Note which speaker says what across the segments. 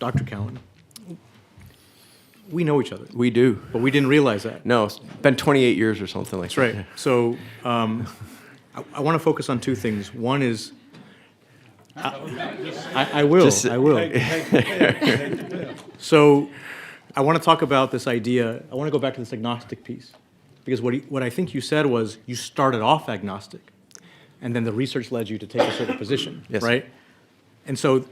Speaker 1: Dr. Cowen, we know each other,
Speaker 2: We do.
Speaker 1: but we didn't realize that.
Speaker 2: No, it's been 28 years or something like
Speaker 1: That's
Speaker 2: that.
Speaker 1: right. So I want to focus on two things. One is, I will. So I want to talk about this idea. I want to go back to this agnostic piece, because what I think you said was you started off agnostic, and then the research led you to take a certain position,
Speaker 2: Yes.
Speaker 1: right? And so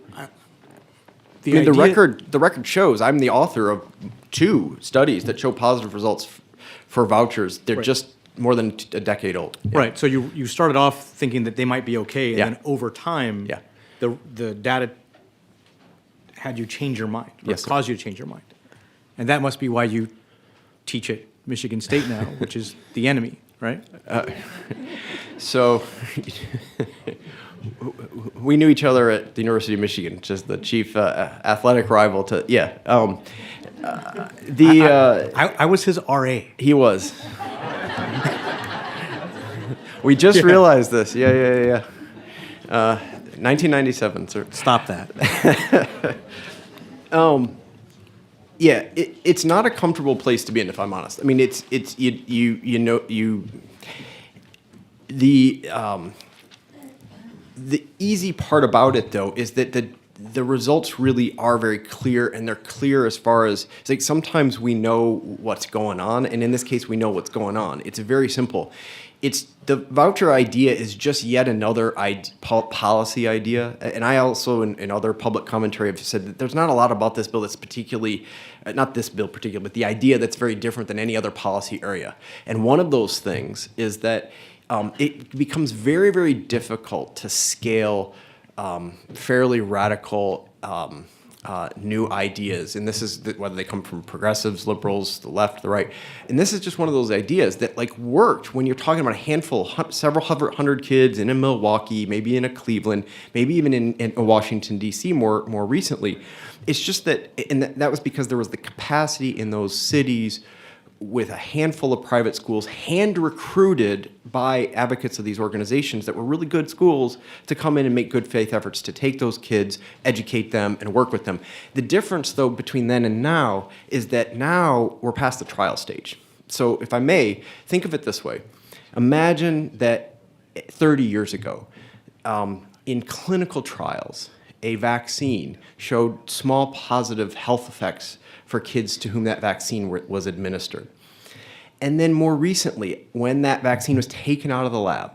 Speaker 2: The record shows I'm the author of 2 studies that show positive results for vouchers. They're
Speaker 1: Right.
Speaker 2: just more than a decade old. Yeah.
Speaker 1: Right. So you started off thinking that they might be okay, and
Speaker 2: Yeah.
Speaker 1: then over time,
Speaker 2: Yeah.
Speaker 1: the data had you change your mind, or
Speaker 2: Yes, sir.
Speaker 1: caused you to change your mind, and that must be why you teach at Michigan State now, which is the enemy, right?
Speaker 2: So we knew each other at the University of Michigan, just the chief athletic rival to, yeah.
Speaker 1: I was his RA.
Speaker 2: He was. We just
Speaker 1: Yeah.
Speaker 2: realized this. Yeah. 1997, sir.
Speaker 1: Stop that.
Speaker 2: Yeah, it's not a comfortable place to be in, if I'm honest. I mean, the easy part about it, though, is that the results really are very clear, and they're clear as far as, it's like sometimes we know what's going on, and in this case, we know what's going on. It's very simple. The voucher idea is just yet another policy idea, and I also, in other public commentary, have said that there's not a lot about this bill that's particularly, not this bill particularly, but the idea that's very different than any other policy area. And one of those things is that it becomes very, very difficult to scale fairly radical new ideas. And this is whether they come from progressives, liberals, the left, the right. And this is just one of those ideas that worked when you're talking about a handful, several hundred kids in a Milwaukee, maybe in a Cleveland, maybe even in Washington, D.C. more recently. It's just that, and that was because there was the capacity in those cities with a handful of private schools, hand-recruited by advocates of these organizations that were really good schools, to come in and make good faith efforts to take those kids, educate them, and work with them. The difference, though, between then and now is that now we're past the trial stage. So if I may, think of it this way. Imagine that 30 years ago, in clinical trials, a vaccine showed small positive health effects for kids to whom that vaccine was administered. And then more recently, when that vaccine was taken out of the lab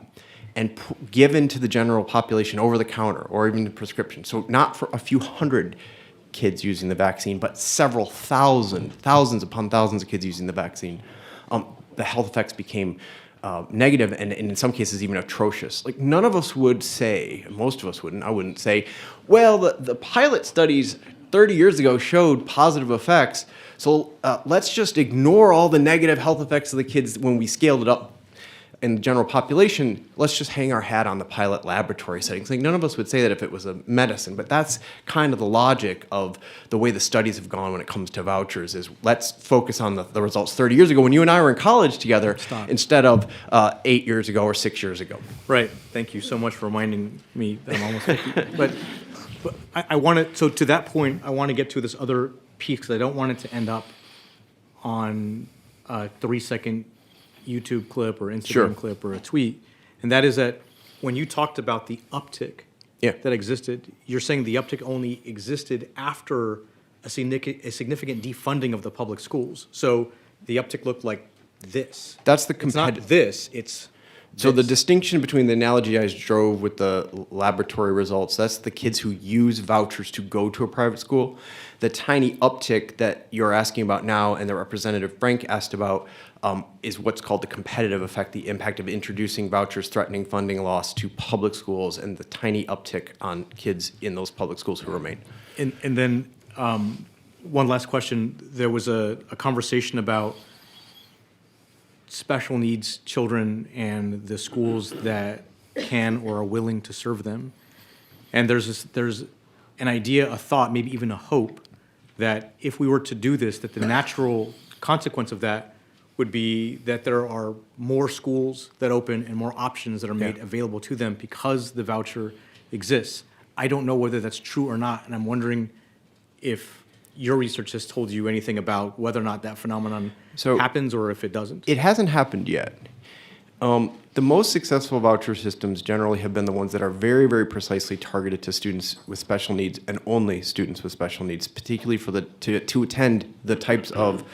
Speaker 2: and given to the general population over the counter or even the prescription, so not for a few hundred kids using the vaccine, but several thousands upon thousands of kids using the vaccine, the health effects became negative and in some cases even atrocious. None of us would say, most of us wouldn't, I wouldn't say, well, the pilot studies 30 years ago showed positive effects, so let's just ignore all the negative health effects of the kids when we scaled it up in the general population. Let's just hang our hat on the pilot laboratory settings. None of us would say that if it was a medicine, but that's kind of the logic of the way the studies have gone when it comes to vouchers, is let's focus on the results 30 years ago when you and I were in college together instead of 8 years ago or 6 years ago.
Speaker 1: Right. Thank you so much for reminding me that I'm almost 50. But I want to, so to that point, I want to get to this other piece, because I don't want it to end up on a 3-second YouTube clip or Instagram clip or a tweet. And that is that when you talked about the uptick that existed, you're saying the uptick only existed after a significant defunding of the public schools. So the uptick looked like this.
Speaker 2: That's the
Speaker 1: It's not this, it's
Speaker 2: So the distinction between the analogy I drove with the laboratory results, that's the kids who use vouchers to go to a private school. The tiny uptick that you're asking about now and that Representative Frank asked about is what's called the competitive effect, the impact of introducing vouchers threatening funding loss to public schools, and the tiny uptick on kids in those public schools who remain.
Speaker 1: And then one last question. There was a conversation about special needs children and the schools that can or are willing to serve them. And there's an idea, a thought, maybe even a hope that if we were to do this, that the natural consequence of that would be that there are more schools that open and more options that are made available to them because the voucher exists. I don't know whether that's true or not, and I'm wondering if your research has told you anything about whether or not that phenomenon
Speaker 2: So-
Speaker 1: happens or if it doesn't.
Speaker 2: It hasn't happened yet. The most successful voucher systems generally have been the ones that are very, very precisely targeted to students with special needs and only students with special needs, particularly for to attend the types of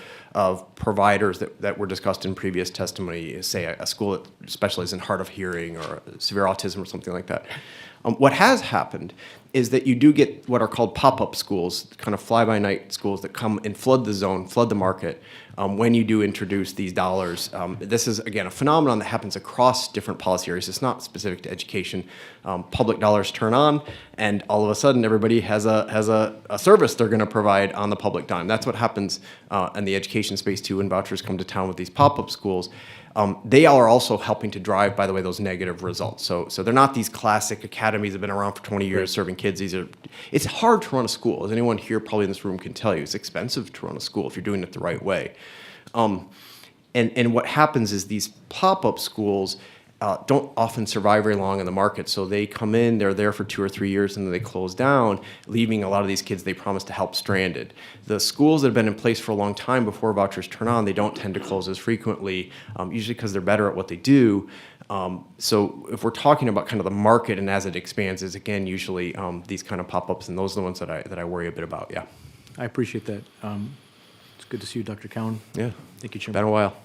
Speaker 2: providers that were discussed in previous testimony, say a school that specializes in hard of hearing or severe autism or something like that. What has happened is that you do get what are called pop-up schools, kind of fly-by-night schools that come and flood the zone, flood the market when you do introduce these dollars. This is, again, a phenomenon that happens across different policy areas. It's not specific to education. Public dollars turn on, and all of a sudden, everybody has a service they're going to provide on the public dime. That's what happens in the education space, too, when vouchers come to town with these pop-up schools. They are also helping to drive, by the way, those negative results. So they're not these classic academies that have been around for 20 years serving kids. It's hard to run a school. As anyone here probably in this room can tell you, it's expensive to run a school if you're doing it the right way. And what happens is these pop-up schools don't often survive very long in the market. So they come in, they're there for 2 or 3 years, and then they close down, leaving a lot of these kids they promised to help stranded. The schools that have been in place for a long time before vouchers turn on, they don't tend to close as frequently, usually because they're better at what they do. So if we're talking about kind of the market and as it expands, is again usually these kind of pop-ups, and those are the ones that I worry a bit about. Yeah.
Speaker 1: I appreciate that. It's good to see you, Dr. Cowen.
Speaker 2: Yeah.
Speaker 1: Thank you,
Speaker 2: Been
Speaker 1: Chairman.
Speaker 2: a while.